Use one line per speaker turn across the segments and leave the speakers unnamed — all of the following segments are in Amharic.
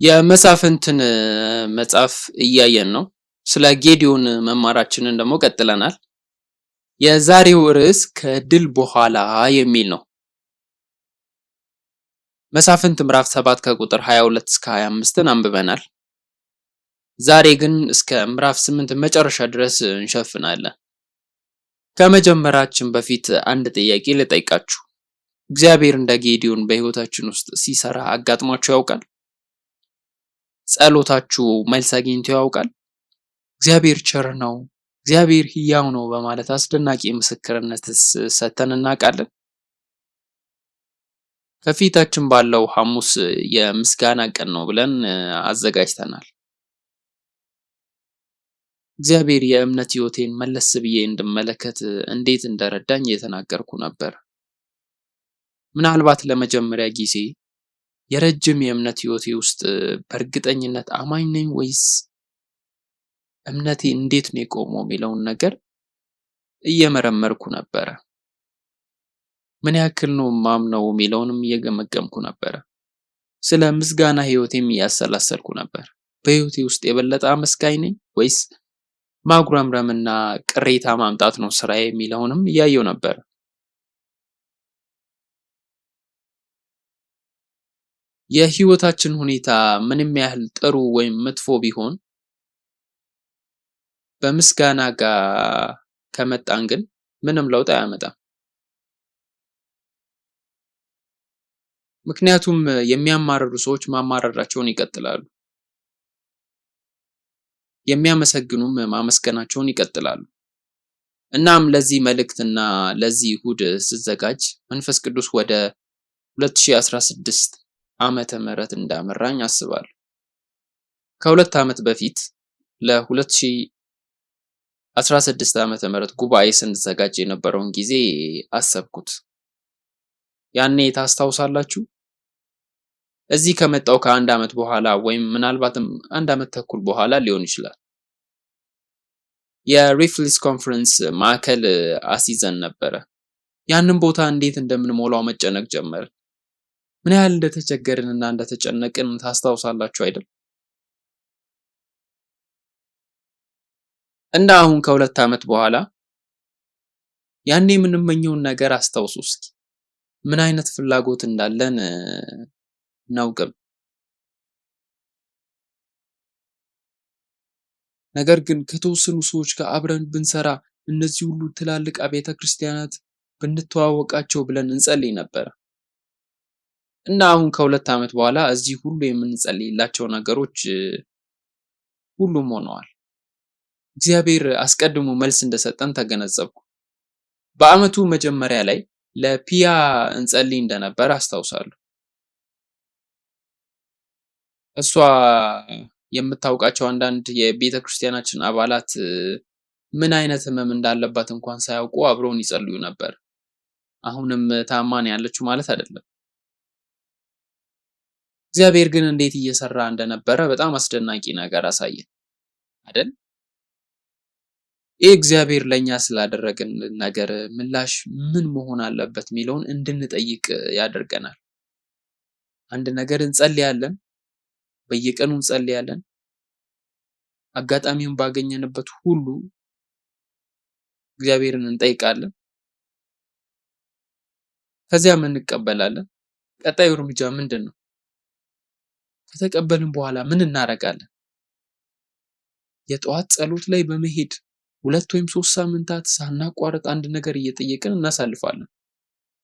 የመሳፍንትን መጽሐፍ እያየን ነው። ስለ ጌዲዮን መማራችንን ደግሞ ቀጥለናል። የዛሬው ርዕስ ከድል በኋላ የሚል ነው። መሳፍንት ምዕራፍ 7 ከቁጥር 22 እስከ 25ን አንብበናል። ዛሬ ግን እስከ ምዕራፍ 8 መጨረሻ ድረስ እንሸፍናለን። ከመጀመራችን በፊት አንድ ጥያቄ ልጠይቃችሁ። እግዚአብሔር እንደ ጌዲዮን በህይወታችን ውስጥ ሲሰራ አጋጥሟችሁ ያውቃል? ጸሎታችሁ መልስ አግኝቶ ያውቃል? እግዚአብሔር ቸር ነው፣ እግዚአብሔር ሕያው ነው በማለት አስደናቂ ምስክርነትስ ሰጥተን እናውቃለን? ከፊታችን ባለው ሐሙስ የምስጋና ቀን ነው ብለን አዘጋጅተናል። እግዚአብሔር የእምነት ህይወቴን መለስ ብዬ እንድመለከት እንዴት እንደረዳኝ እየተናገርኩ ነበር። ምናልባት ለመጀመሪያ ጊዜ የረጅም የእምነት ህይወቴ ውስጥ በእርግጠኝነት አማኝ ነኝ ወይስ እምነቴ እንዴት ነው የቆመው የሚለውን ነገር እየመረመርኩ ነበረ። ምን ያክል ነው ማምነው የሚለውንም እየገመገምኩ ነበረ። ስለ ምስጋና ህይወቴም እያሰላሰልኩ ነበር። በህይወቴ ውስጥ የበለጠ አመስጋኝ ነኝ ወይስ ማጉረምረምና ቅሬታ ማምጣት ነው ስራዬ የሚለውንም እያየው ነበር። የህይወታችን ሁኔታ ምንም ያህል ጥሩ ወይም መጥፎ ቢሆን በምስጋና ጋር ከመጣን ግን ምንም ለውጥ አያመጣም። ምክንያቱም የሚያማርሩ ሰዎች ማማረራቸውን ይቀጥላሉ። የሚያመሰግኑም ማመስገናቸውን ይቀጥላሉ። እናም ለዚህ መልእክትና ለዚህ እሁድ ስዘጋጅ መንፈስ ቅዱስ ወደ 2016 ዓመተ ምህረት እንዳመራኝ አስባለሁ። ከሁለት ዓመት በፊት ለ2016 ዓመተ ምህረት ጉባኤ ስንዘጋጅ የነበረውን ጊዜ አሰብኩት። ያኔ ታስታውሳላችሁ? እዚህ ከመጣው ከአንድ ዓመት በኋላ ወይም ምናልባትም አንድ ዓመት ተኩል በኋላ ሊሆን ይችላል። የሪፍልስ ኮንፈረንስ ማዕከል አስይዘን ነበረ። ያንን ቦታ እንዴት እንደምንሞላው መጨነቅ ጀመርን። ምን ያህል እንደተቸገርንና እንደተጨነቅን ታስታውሳላችሁ አይደል? እና አሁን ከሁለት ዓመት በኋላ ያኔ የምንመኘውን ነገር አስታውሱ እስኪ። ምን አይነት ፍላጎት እንዳለን እናውቅም። ነገር ግን ከተወሰኑ ሰዎች ጋር አብረን ብንሰራ እነዚህ ሁሉ ትላልቅ አብያተ ክርስቲያናት ብንተዋወቃቸው ብለን እንጸልይ ነበር። እና አሁን ከሁለት ዓመት በኋላ እዚህ ሁሉ የምንጸልይላቸው ነገሮች ሁሉም ሆነዋል። እግዚአብሔር አስቀድሞ መልስ እንደሰጠን ተገነዘብኩ። በአመቱ መጀመሪያ ላይ ለፒያ እንጸልይ እንደነበር አስታውሳለሁ። እሷ የምታውቃቸው አንዳንድ የቤተ ክርስቲያናችን አባላት ምን አይነት ህመም እንዳለባት እንኳን ሳያውቁ አብረውን ይጸልዩ ነበር። አሁንም ታማን ያለችው ማለት አይደለም። እግዚአብሔር ግን እንዴት እየሰራ እንደነበረ በጣም አስደናቂ ነገር አሳየን አይደል? እግዚአብሔር ለኛ ስላደረገን ነገር ምላሽ ምን መሆን አለበት የሚለውን እንድንጠይቅ ያደርገናል። አንድ ነገር እንጸልያለን፣ በየቀኑ እንጸልያለን። አጋጣሚውን ባገኘንበት ሁሉ እግዚአብሔርን እንጠይቃለን። ከዚያም እንቀበላለን። ቀጣዩ እርምጃ ምንድነው? ከተቀበልን በኋላ ምን እናደርጋለን? የጠዋት ጸሎት ላይ በመሄድ 2 ወይም 3 ሳምንታት ሳናቋርጥ አንድ ነገር እየጠየቅን እናሳልፋለን።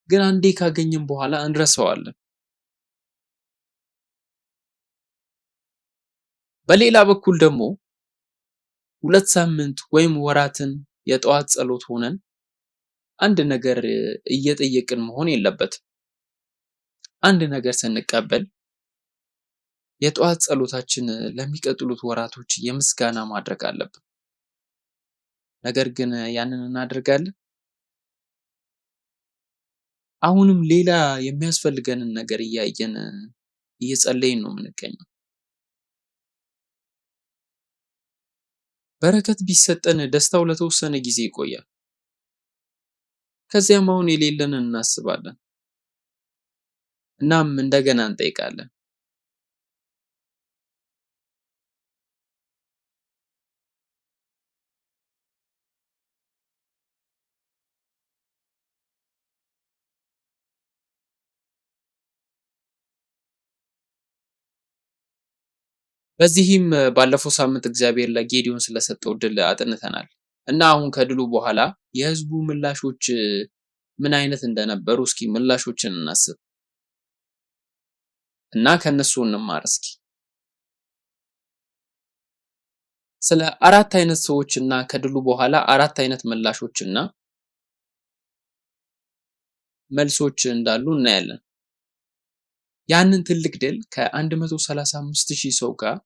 ግን አንዴ ካገኘን በኋላ እንረሳዋለን። በሌላ በኩል ደግሞ 2 ሳምንት ወይም ወራትን የጠዋት ጸሎት ሆነን አንድ ነገር እየጠየቅን መሆን የለበትም። አንድ ነገር ስንቀበል የጠዋት ጸሎታችን ለሚቀጥሉት ወራቶች የምስጋና ማድረግ አለብን። ነገር ግን ያንን እናደርጋለን? አሁንም ሌላ የሚያስፈልገንን ነገር እያየን እየጸለይን ነው የምንገኘው። በረከት ቢሰጠን ደስታው ለተወሰነ ጊዜ ይቆያል። ከዚያም አሁን የሌለንን እናስባለን። እናም እንደገና እንጠይቃለን። በዚህም ባለፈው ሳምንት እግዚአብሔር ለጌዲዮን ስለሰጠው ድል አጥንተናል እና አሁን ከድሉ በኋላ የህዝቡ ምላሾች ምን አይነት እንደነበሩ እስኪ ምላሾችን እናስብ እና ከነሱ እንማር እስኪ። ስለ አራት አይነት ሰዎች እና ከድሉ በኋላ አራት አይነት ምላሾች እና መልሶች እንዳሉ እናያለን። ያንን ትልቅ ድል ከ135,000 ሰው ጋር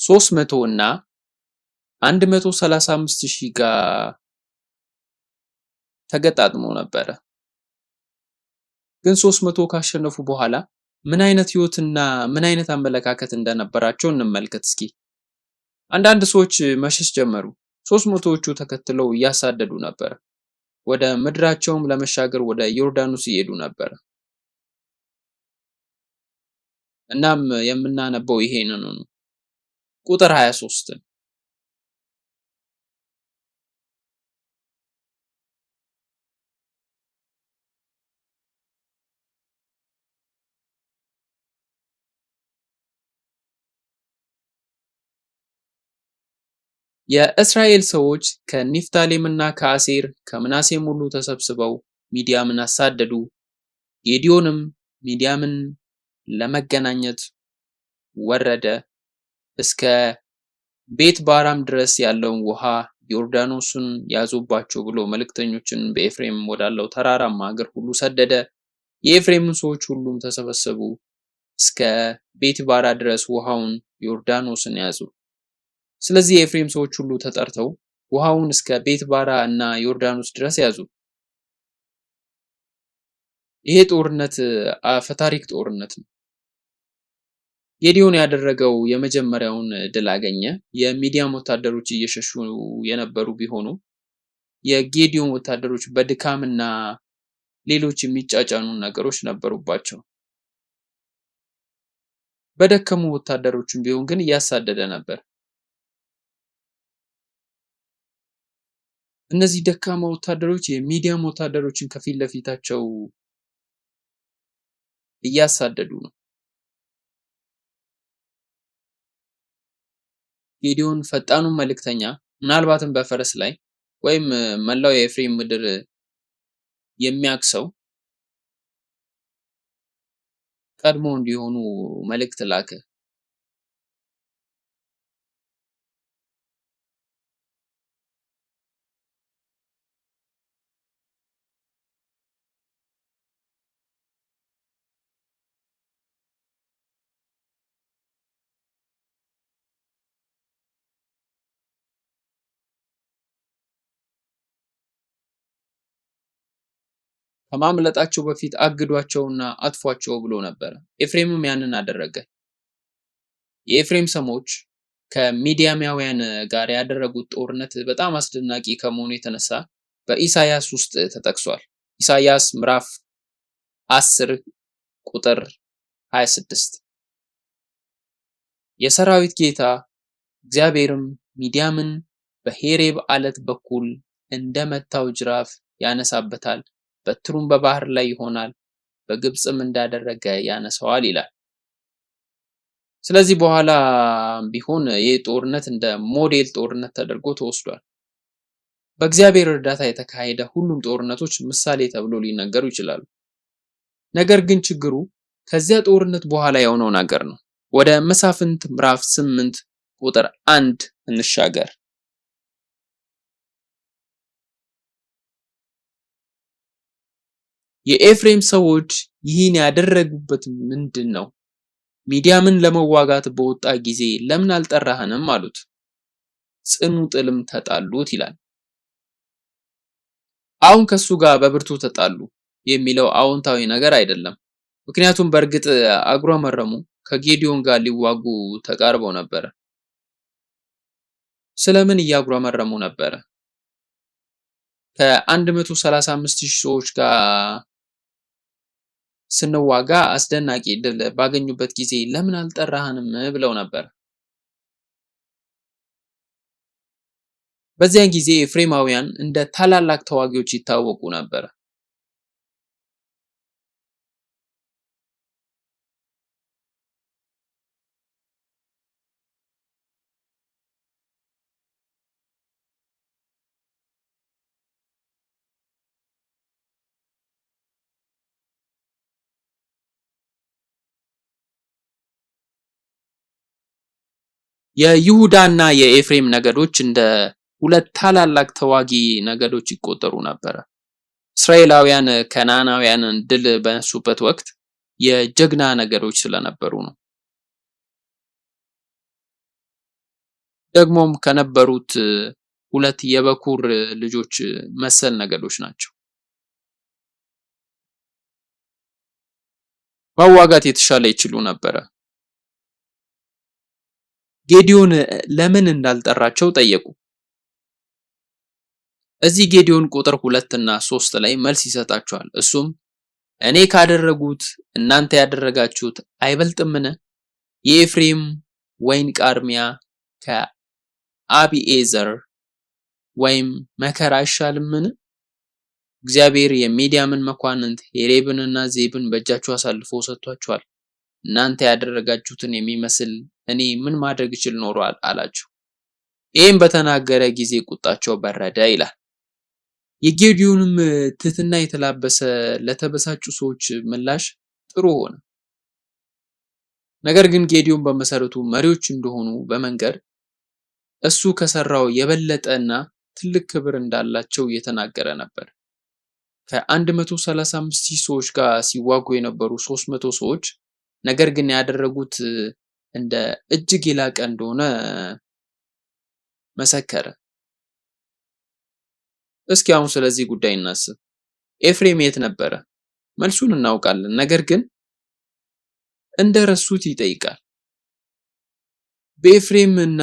ሶስት መቶ እና 135,000 ጋር ተገጣጥመው ነበረ። ግን 300 ካሸነፉ በኋላ ምን አይነት ህይወትና ምን አይነት አመለካከት እንደነበራቸው እንመልከት እስኪ። አንዳንድ ሰዎች መሸሽ ጀመሩ። 300ዎቹ ተከትለው እያሳደዱ ነበር። ወደ ምድራቸውም ለመሻገር ወደ ዮርዳኖስ እየሄዱ ነበር። እናም የምናነበው ይሄንን ነው። ቁጥር 23 የእስራኤል ሰዎች ከኒፍታሌምና ከአሴር ከምናሴም ሁሉ ተሰብስበው ሚዲያምን አሳደዱ። ጌዲዮንም ሚዲያምን ለመገናኘት ወረደ። እስከ ቤት ባራም ድረስ ያለውን ውሃ ዮርዳኖስን ያዙባቸው ብሎ መልእክተኞችን በኤፍሬም ወዳለው ተራራማ ሀገር ሁሉ ሰደደ። የኤፍሬምን ሰዎች ሁሉም ተሰበሰቡ። እስከ ቤት ባራ ድረስ ውሃውን ዮርዳኖስን ያዙ። ስለዚህ የኤፍሬም ሰዎች ሁሉ ተጠርተው ውሃውን እስከ ቤት ባራ እና ዮርዳኖስ ድረስ ያዙ። ይሄ ጦርነት አፈታሪክ ጦርነት ነው። ጌዲዮን ያደረገው የመጀመሪያውን ድል አገኘ። የሚዲያም ወታደሮች እየሸሹ የነበሩ ቢሆኑ የጌዲዮን ወታደሮች በድካምና ሌሎች የሚጫጫኑ ነገሮች ነበሩባቸው። በደከሙ ወታደሮችም ቢሆን ግን እያሳደደ ነበር። እነዚህ ደካማ ወታደሮች የሚዲያም ወታደሮችን ከፊት ለፊታቸው እያሳደዱ ነው። ጌዲዮን ፈጣኑን መልእክተኛ ምናልባትም በፈረስ ላይ ወይም መላው የኤፍሬም ምድር የሚያክሰው ቀድሞ እንዲሆኑ መልእክት ላከ። ከማምለጣቸው በፊት አግዷቸውና አጥፏቸው ብሎ ነበር። ኤፍሬምም ያንን አደረገ። የኤፍሬም ሰሞች ከሚዲያማውያን ጋር ያደረጉት ጦርነት በጣም አስደናቂ ከመሆኑ የተነሳ በኢሳያስ ውስጥ ተጠቅሷል። ኢሳያስ ምዕራፍ 10 ቁጥር 26 የሰራዊት ጌታ እግዚአብሔርም ሚዲያምን በሄሬብ አለት በኩል እንደመታው ጅራፍ ያነሳበታል፣ በትሩም በባህር ላይ ይሆናል፣ በግብጽም እንዳደረገ ያነሳዋል ይላል። ስለዚህ በኋላ ቢሆን ይህ ጦርነት እንደ ሞዴል ጦርነት ተደርጎ ተወስዷል። በእግዚአብሔር እርዳታ የተካሄደ ሁሉም ጦርነቶች ምሳሌ ተብሎ ሊነገሩ ይችላሉ። ነገር ግን ችግሩ ከዚያ ጦርነት በኋላ የሆነው ነገር ነው። ወደ መሳፍንት ምዕራፍ 8 ቁጥር 1 እንሻገር። የኤፍሬም ሰዎች ይህን ያደረጉበት ምንድን ነው? ሚዲያምን ለመዋጋት በወጣ ጊዜ ለምን አልጠራህንም አሉት። ጽኑ ጥልም ተጣሉት ይላል። አሁን ከሱ ጋር በብርቱ ተጣሉ የሚለው አዎንታዊ ነገር አይደለም። ምክንያቱም በእርግጥ አጉረመረሙ፣ ከጌዲዮን ጋር ሊዋጉ ተቃርበው ነበር። ስለምን እያጉረመረሙ ነበር? ከ135,000 ሰዎች ጋር ስንዋጋ አስደናቂ ድል ባገኙበት ጊዜ ለምን አልጠራህንም ብለው ነበር። በዚያን ጊዜ ኤፍሬማውያን እንደ ታላላቅ ተዋጊዎች ይታወቁ ነበር። የይሁዳና የኤፍሬም ነገዶች እንደ ሁለት ታላላቅ ተዋጊ ነገዶች ይቆጠሩ ነበር። እስራኤላውያን ከነዓናውያንን ድል በነሱበት ወቅት የጀግና ነገዶች ስለነበሩ ነው። ደግሞም ከነበሩት ሁለት የበኩር ልጆች መሰል ነገዶች ናቸው። መዋጋት የተሻለ ይችሉ ነበር። ጌዲዮን ለምን እንዳልጠራቸው ጠየቁ። እዚህ ጌዲዮን ቁጥር 2 እና 3 ላይ መልስ ይሰጣቸዋል። እሱም እኔ ካደረጉት እናንተ ያደረጋችሁት አይበልጥምን? የኤፍሬም ወይን ቃርሚያ ከአቢኤዘር ወይም መከር አይሻልምን? እግዚአብሔር የሚዲያምን መኳንንት ሄሬብንና ዜብን በእጃችሁ አሳልፎ ሰጥቷቸዋል። እናንተ ያደረጋችሁትን የሚመስል እኔ ምን ማድረግ እችል ኖሯል አላቸው። ይህም በተናገረ ጊዜ ቁጣቸው በረደ ይላል። የጌዲዮንም ትህትና የተላበሰ ለተበሳጩ ሰዎች ምላሽ ጥሩ ሆነ። ነገር ግን ጌዲዮን በመሰረቱ መሪዎች እንደሆኑ በመንገር እሱ ከሰራው የበለጠና ትልቅ ክብር እንዳላቸው እየተናገረ ነበር። ከ135,000 ሰዎች ጋር ሲዋጉ የነበሩ 300 ሰዎች ነገር ግን ያደረጉት እንደ እጅግ የላቀ እንደሆነ መሰከረ። እስኪ አሁን ስለዚህ ጉዳይ እናስብ። ኤፍሬም የት ነበረ? መልሱን እናውቃለን፣ ነገር ግን እንደረሱት ይጠይቃል። በኤፍሬም እና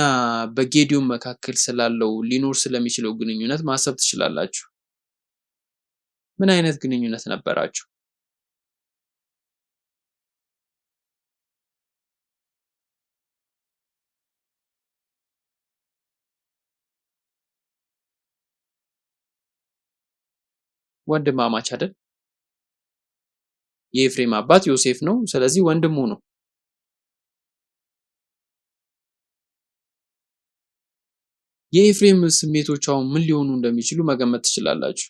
በጌዲዮን መካከል ስላለው ሊኖር ስለሚችለው ግንኙነት ማሰብ ትችላላችሁ። ምን አይነት ግንኙነት ነበራቸው? ወንድማማች አይደል? የኤፍሬም አባት ዮሴፍ ነው፣ ስለዚህ ወንድሙ ነው። የኤፍሬም ስሜቶች አሁን ምን ሊሆኑ እንደሚችሉ መገመት ትችላላችሁ።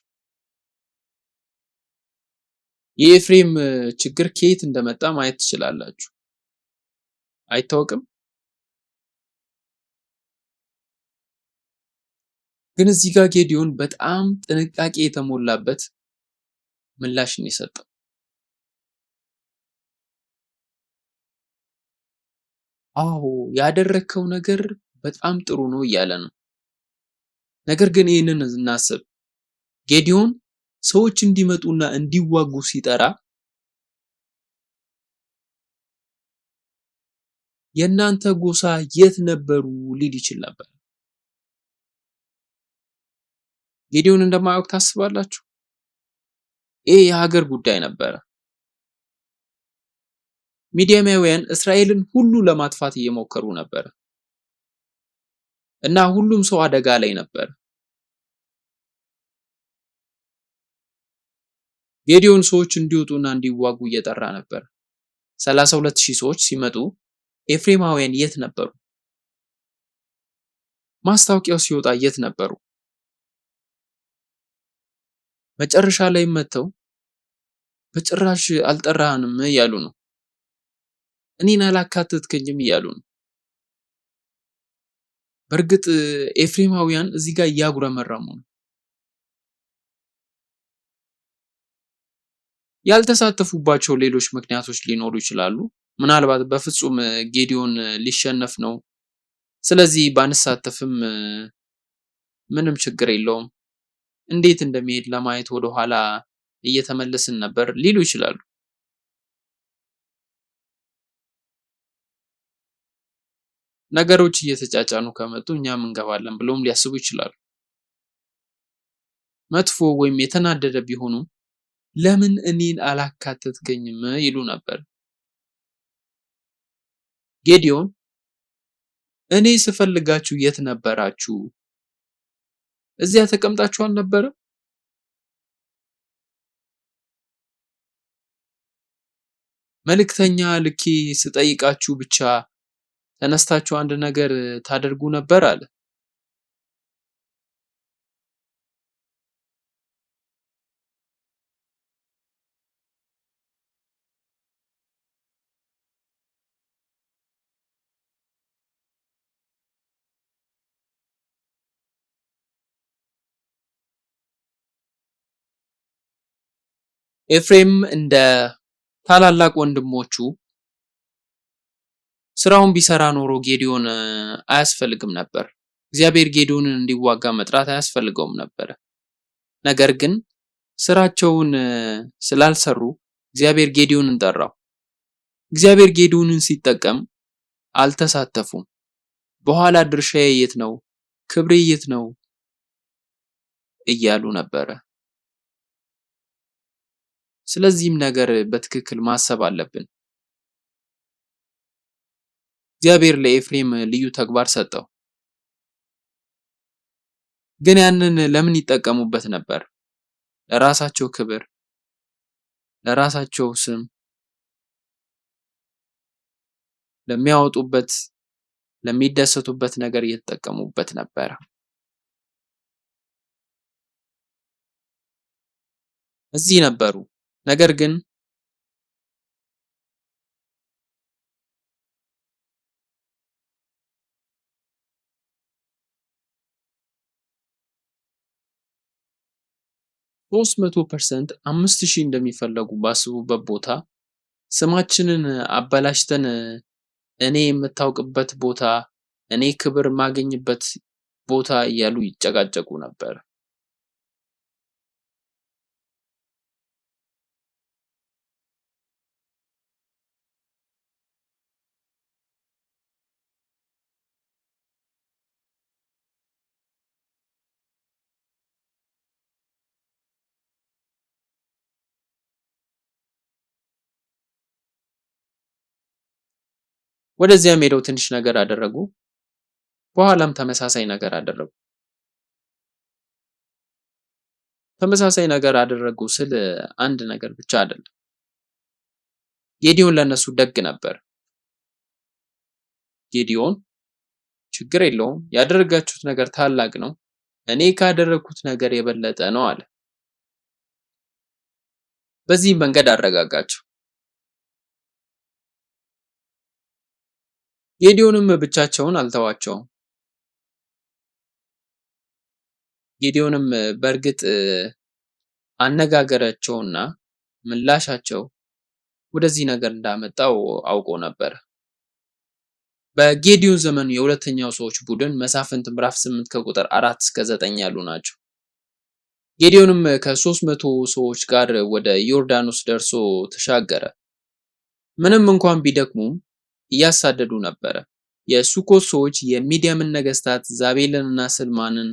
የኤፍሬም ችግር ከየት እንደመጣ ማየት ትችላላችሁ። አይታወቅም። ግን እዚህ ጋር ጌዲዮን በጣም ጥንቃቄ የተሞላበት ምላሽ ነው የሰጠው። አዎ ያደረከው ነገር በጣም ጥሩ ነው እያለ ነው። ነገር ግን ይህንን እናስብ። ጌዲዮን ሰዎች እንዲመጡና እንዲዋጉ ሲጠራ የእናንተ ጎሳ የት ነበሩ ሊል ይችል ነበር። ጌዲዮን እንደማያውቅ ታስባላችሁ? ይህ የሀገር ጉዳይ ነበረ። ሚዲያማውያን እስራኤልን ሁሉ ለማጥፋት እየሞከሩ ነበር እና ሁሉም ሰው አደጋ ላይ ነበር። ጌዲዮን ሰዎች እንዲወጡና እንዲዋጉ እየጠራ ነበር። 32,000 ሰዎች ሲመጡ ኤፍሬማውያን የት ነበሩ? ማስታወቂያው ሲወጣ የት ነበሩ? መጨረሻ ላይ መተው በጭራሽ አልጠራህንም እያሉ ነው። እኔን አላካተትከኝም እያሉ ነው። በእርግጥ ኤፍሬማውያን እዚህ ጋር እያጉረመረሙ ነው። ያልተሳተፉባቸው ሌሎች ምክንያቶች ሊኖሩ ይችላሉ። ምናልባት በፍጹም ጌዲዮን ሊሸነፍ ነው፣ ስለዚህ ባንሳተፍም ምንም ችግር የለውም፣ እንዴት እንደሚሄድ ለማየት ወደ ኋላ እየተመለስን ነበር ሊሉ ይችላሉ። ነገሮች እየተጫጫኑ ከመጡ እኛም እንገባለን ብለውም ሊያስቡ ይችላሉ። መጥፎ ወይም የተናደደ ቢሆኑ ለምን እኔን አላካተትከኝም ይሉ ነበር። ጌዲዮን እኔ ስፈልጋችሁ የት ነበራችሁ? እዚያ ተቀምጣችሁ አልነበረም? መልእክተኛ ልኬ ስጠይቃችሁ ብቻ ተነስታችሁ አንድ ነገር ታደርጉ ነበር አለ። ኤፍሬም እንደ ታላላቅ ወንድሞቹ ስራውን ቢሰራ ኖሮ ጌዲዮን አያስፈልግም ነበር። እግዚአብሔር ጌዲዮንን እንዲዋጋ መጥራት አያስፈልገውም ነበር። ነገር ግን ስራቸውን ስላልሰሩ እግዚአብሔር ጌዲዮንን ጠራው። እግዚአብሔር ጌዲዮንን ሲጠቀም አልተሳተፉም። በኋላ ድርሻዬ የት ነው? ክብሬ የት ነው? እያሉ ነበረ። ስለዚህም ነገር በትክክል ማሰብ አለብን። እግዚአብሔር ለኤፍሬም ልዩ ተግባር ሰጠው። ግን ያንን ለምን ይጠቀሙበት ነበር? ለራሳቸው ክብር፣ ለራሳቸው ስም፣ ለሚያወጡበት፣ ለሚደሰቱበት ነገር እየተጠቀሙበት ነበር። እዚህ ነበሩ። ነገር ግን 300% 5000 እንደሚፈለጉ ባስቡበት ቦታ ስማችንን አበላሽተን እኔ የምታውቅበት ቦታ፣ እኔ ክብር ማገኝበት ቦታ እያሉ ይጨቃጨቁ ነበር። ወደዚያም ሄደው ትንሽ ነገር አደረጉ። በኋላም ተመሳሳይ ነገር አደረጉ። ተመሳሳይ ነገር አደረጉ ስል አንድ ነገር ብቻ አይደለም። ጌዲዮን ለነሱ ደግ ነበር። ጌዲዮን ችግር የለውም ያደረጋችሁት ነገር ታላቅ ነው፣ እኔ ካደረኩት ነገር የበለጠ ነው አለ። በዚህ መንገድ አረጋጋቸው። ጌዲዮንም ብቻቸውን አልተዋቸውም። ጌዲዮንም በእርግጥ አነጋገራቸውና ምላሻቸው ወደዚህ ነገር እንዳመጣው አውቆ ነበር። በጌዲዮን ዘመን የሁለተኛው ሰዎች ቡድን መሳፍንት ምዕራፍ 8 ከቁጥር 4 እስከ 9 ያሉ ናቸው። ጌዲዮንም ከ300 ሰዎች ጋር ወደ ዮርዳኖስ ደርሶ ተሻገረ። ምንም እንኳን ቢደክሙም እያሳደዱ ነበር። የሱኮት ሰዎች የሚዲያምን ነገስታት ዛቤልንና ስልማንን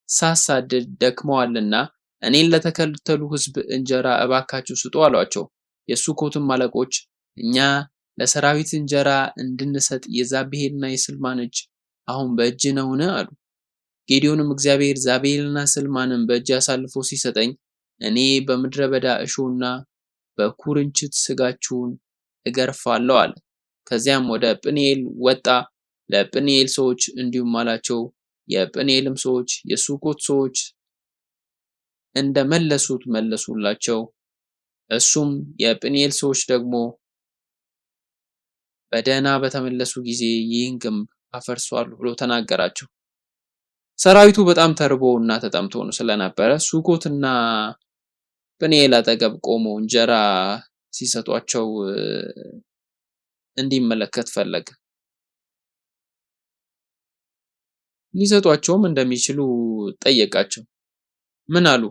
ሳሳድድ ደክመዋልና እኔን ለተከተሉ ህዝብ እንጀራ እባካችሁ ስጡ አሏቸው። የሱኮትም አለቆች እኛ ለሰራዊት እንጀራ እንድንሰጥ የዛብሄልና የስልማን እጅ አሁን በእጅ ነውን? አሉ። ጌዲዮንም እግዚአብሔር ዛቤልና ስልማንን በእጅ አሳልፎ ሲሰጠኝ እኔ በምድረ በዳ እሾህና በኩርንችት ስጋችሁን እገርፋለሁ አለ። ከዚያም ወደ ጵኒኤል ወጣ። ለጵኒኤል ሰዎች እንዲሁም አላቸው። የጵኒኤልም ሰዎች የሱኮት ሰዎች እንደመለሱት መለሱላቸው። እሱም የጵኒኤል ሰዎች ደግሞ በደህና በተመለሱ ጊዜ ይህን ግንብ አፈርሷል ብሎ ተናገራቸው። ሰራዊቱ በጣም ተርቦ እና ተጠምቶ ስለነበረ ሱኮትና ጵኒኤል አጠገብ ቆሞ እንጀራ ሲሰጧቸው እንዲመለከት ፈለገ። ሊሰጧቸውም እንደሚችሉ ጠየቃቸው። ምን አሉ?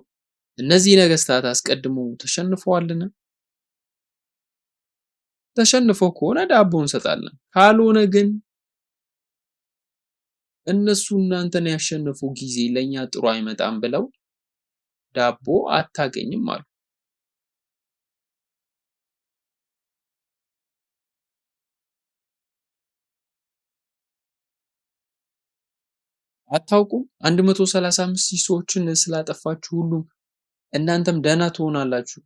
እነዚህ ነገስታት አስቀድሞ ተሸንፈዋልን? ተሸንፎ ከሆነ ዳቦ እንሰጣለን፣ ካልሆነ ግን እነሱ እናንተን ያሸነፉ ጊዜ ለኛ ጥሩ አይመጣም ብለው ዳቦ አታገኝም አሉ። አታውቁም? 135 ሺህ ሰዎችን ስላጠፋችሁ ሁሉም እናንተም ደህና ትሆናላችሁ።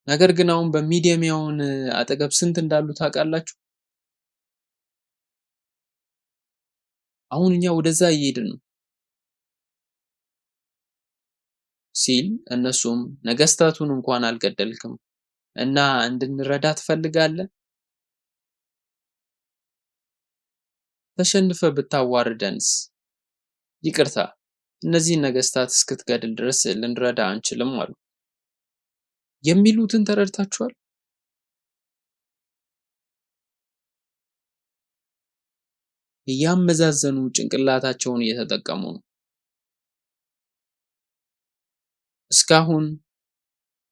ነገር ግን አሁን በሚዲያሚያውን አጠገብ ስንት እንዳሉ ታውቃላችሁ? አሁን እኛ ወደዛ እየሄድን ነው ሲል እነሱም ነገስታቱን እንኳን አልገደልክም እና እንድንረዳ ትፈልጋለህ? ተሸንፈ ብታዋርደንስ? ይቅርታ፣ እነዚህን ነገስታት እስክትገድል ድረስ ልንረዳ አንችልም አሉ። የሚሉትን ተረድታችኋል? እያመዛዘኑ ጭንቅላታቸውን እየተጠቀሙ ነው። እስካሁን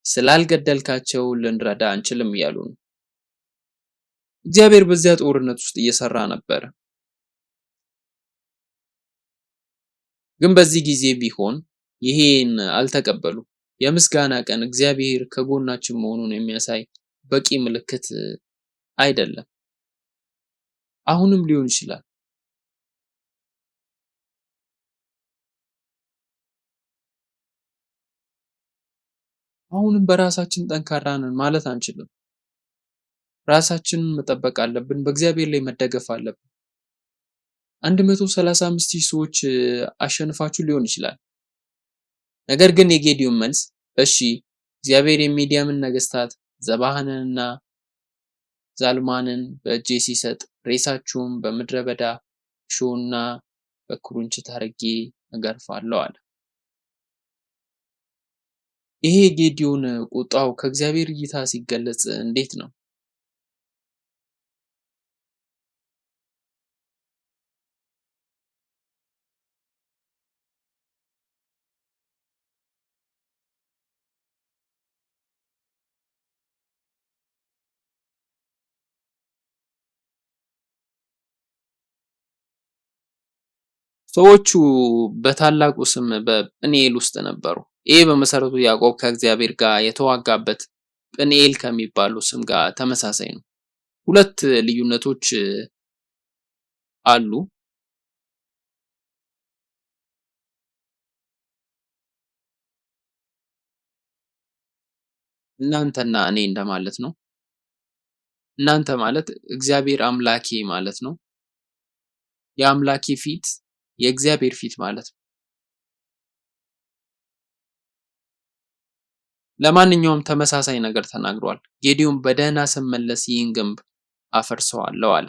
ስላልገደልካቸው ልንረዳ አንችልም እያሉ ነው። እግዚአብሔር በዚያ ጦርነት ውስጥ እየሰራ ነበር። ግን በዚህ ጊዜ ቢሆን ይሄን አልተቀበሉም። የምስጋና ቀን እግዚአብሔር ከጎናችን መሆኑን የሚያሳይ በቂ ምልክት አይደለም። አሁንም ሊሆን ይችላል። አሁንም በራሳችን ጠንካራ ነን ማለት አንችልም። ራሳችንን መጠበቅ አለብን። በእግዚአብሔር ላይ መደገፍ አለብን። 135 ሺህ ሰዎች አሸንፋችሁ ሊሆን ይችላል። ነገር ግን የጌዲዮን መልስ እሺ፣ እግዚአብሔር የሚዲያምን ነገስታት ዘባህንንና ዛልማንን በእጄ ሲሰጥ ሬሳችሁም በምድረ በዳ እሾህና በኩርንችት አድርጌ እገርፋለሁ አለ። ይሄ ጌዲዮን ቁጣው ከእግዚአብሔር እይታ ሲገለጽ እንዴት ነው? ሰዎቹ በታላቁ ስም በጵኒኤል ውስጥ ነበሩ። ይህ በመሰረቱ ያዕቆብ ከእግዚአብሔር ጋር የተዋጋበት ጵኒኤል ከሚባለው ስም ጋር ተመሳሳይ ነው። ሁለት ልዩነቶች አሉ። እናንተና እኔ እንደማለት ነው። እናንተ ማለት እግዚአብሔር አምላኬ ማለት ነው። የአምላኬ ፊት የእግዚአብሔር ፊት ማለት ነው። ለማንኛውም ተመሳሳይ ነገር ተናግሯል። ጌዲዮን በደህና ስመለስ ይህን ግንብ አፈርሰዋለሁ አለ።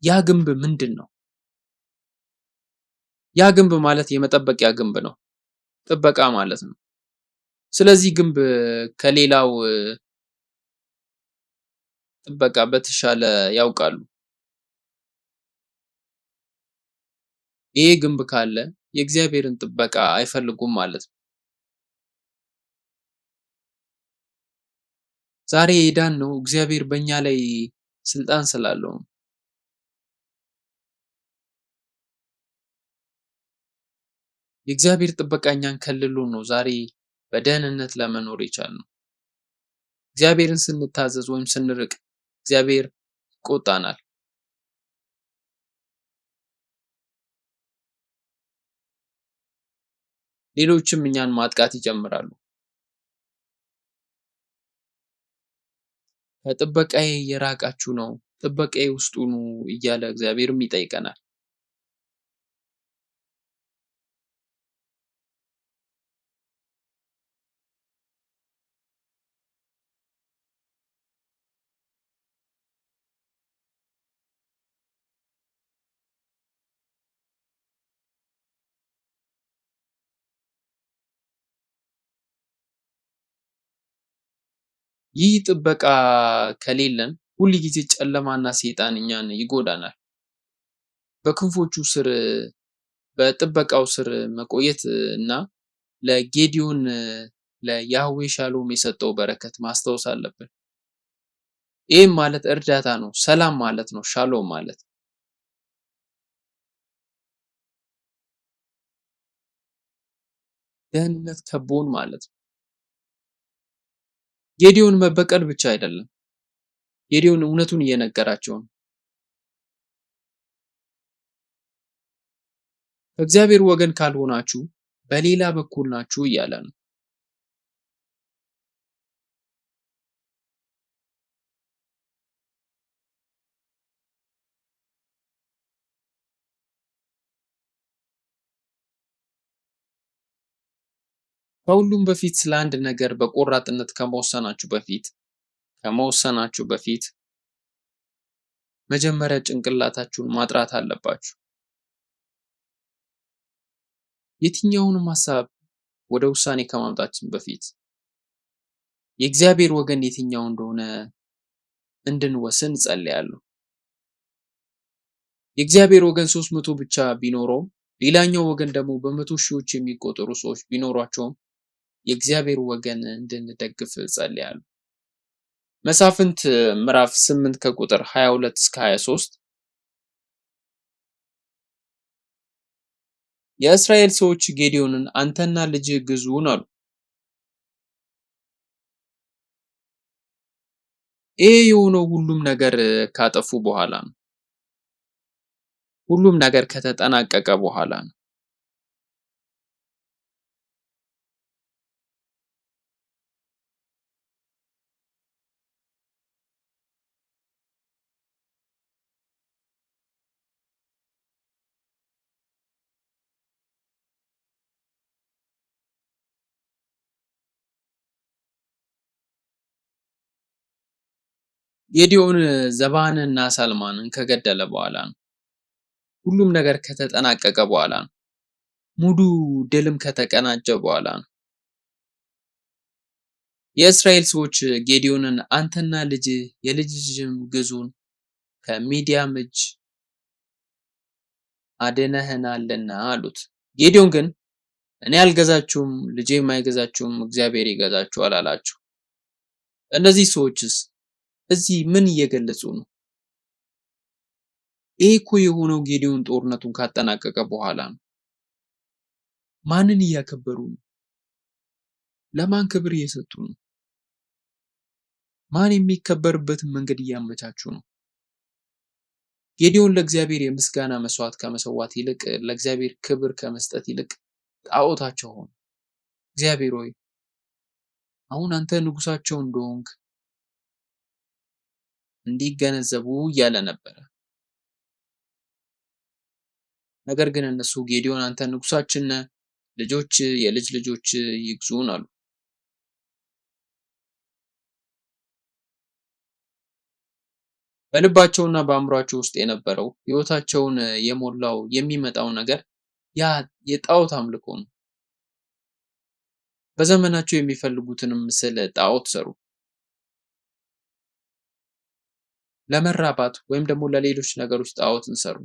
ያ ግንብ ምንድን ነው? ያ ግንብ ማለት የመጠበቂያ ግንብ ነው። ጥበቃ ማለት ነው። ስለዚህ ግንብ ከሌላው ጥበቃ በተሻለ ያውቃሉ። ይሄ ግንብ ካለ የእግዚአብሔርን ጥበቃ አይፈልጉም ማለት ነው። ዛሬ የዳን ነው እግዚአብሔር በእኛ ላይ ስልጣን ስላለው ነው። የእግዚአብሔር ጥበቃ እኛን ከልሎ ነው ዛሬ በደህንነት ለመኖር የቻልነው። እግዚአብሔርን ስንታዘዝ ወይም ስንርቅ እግዚአብሔር ይቆጣናል። ሌሎችም እኛን ማጥቃት ይጀምራሉ። ከጥበቃዬ እየራቃችሁ ነው፣ ጥበቃዬ ውስጥ ሁኑ እያለ እግዚአብሔርም ይጠይቀናል። ይህ ጥበቃ ከሌለን ሁል ጊዜ ጨለማና ሰይጣን እኛን ይጎዳናል። በክንፎቹ ስር በጥበቃው ስር መቆየት እና ለጌዲዮን ለያህዌ ሻሎም የሰጠው በረከት ማስታወስ አለብን። ይህም ማለት እርዳታ ነው፣ ሰላም ማለት ነው፣ ሻሎም ማለት ደህንነት ከቦን ማለት ነው። ጌዲዮን መበቀል ብቻ አይደለም፣ ጌዲዮን እውነቱን እየነገራቸው ነው። ከእግዚአብሔር ወገን ካልሆናችሁ በሌላ በኩል ናችሁ እያለ ነው። ከሁሉም በፊት ስለ አንድ ነገር በቆራጥነት ከመወሰናችሁ በፊት መጀመሪያ ጭንቅላታችሁን ማጥራት አለባችሁ። የትኛውንም ሐሳብ ወደ ውሳኔ ከማምጣታችን በፊት የእግዚአብሔር ወገን የትኛው እንደሆነ እንድንወስን ጸልያለሁ። የእግዚአብሔር ወገን 300 ብቻ ቢኖረውም ሌላኛው ወገን ደግሞ በመቶ ሺዎች የሚቆጠሩ ሰዎች ቢኖሯቸውም የእግዚአብሔር ወገን እንድንደግፍ ጸልያለሁ። መሳፍንት ምዕራፍ 8 ከቁጥር 22 እስከ 23 የእስራኤል ሰዎች ጌዲዮንን አንተና ልጅህ ግዙን አሉ። ይሄ የሆነው ሁሉም ነገር ካጠፉ በኋላ ነው። ሁሉም ነገር ከተጠናቀቀ በኋላ ነው። ጌዲዮን ዘባንና ሳልማንን ከገደለ በኋላ ነው። ሁሉም ነገር ከተጠናቀቀ በኋላ ነው። ሙሉ ድልም ከተቀናጀ በኋላ ነው። የእስራኤል ሰዎች ጌዲዮንን አንተና ልጅህ የልጅ ልጅህም ግዙን ከሚዲያም እጅ አድነኸናልና አሉት። ጌዲዮን ግን እኔ አልገዛችሁም፣ ልጄም አይገዛችሁም፣ እግዚአብሔር ይገዛችኋል አላቸው። እነዚህ ሰዎችስ እዚህ ምን እየገለጹ ነው? ይሄ እኮ የሆነው ጌዲዮን ጦርነቱን ካጠናቀቀ በኋላ ነው። ማንን እያከበሩ ነው? ለማን ክብር እየሰጡ ነው? ማን የሚከበርበትን መንገድ እያመቻቹ ነው? ጌዲዮን ለእግዚአብሔር የምስጋና መስዋዕት ከመሰዋት ይልቅ ለእግዚአብሔር ክብር ከመስጠት ይልቅ ጣዖታቸው ሆነ። እግዚአብሔር ሆይ አሁን አንተ ንጉሳቸው እንደሆንክ እንዲገነዘቡ እያለ ነበረ። ነገር ግን እነሱ ጌዲዮን አንተ ንጉሳችን ነህ፣ ልጆች የልጅ ልጆች ይግዙን አሉ። በልባቸውና በአእምሯቸው ውስጥ የነበረው ሕይወታቸውን የሞላው የሚመጣው ነገር ያ የጣዖት አምልኮ ነው። በዘመናቸው የሚፈልጉትንም ምስል ጣዖት ሰሩ። ለመራባት ወይም ደግሞ ለሌሎች ነገሮች ጣዖትን ሰሩ።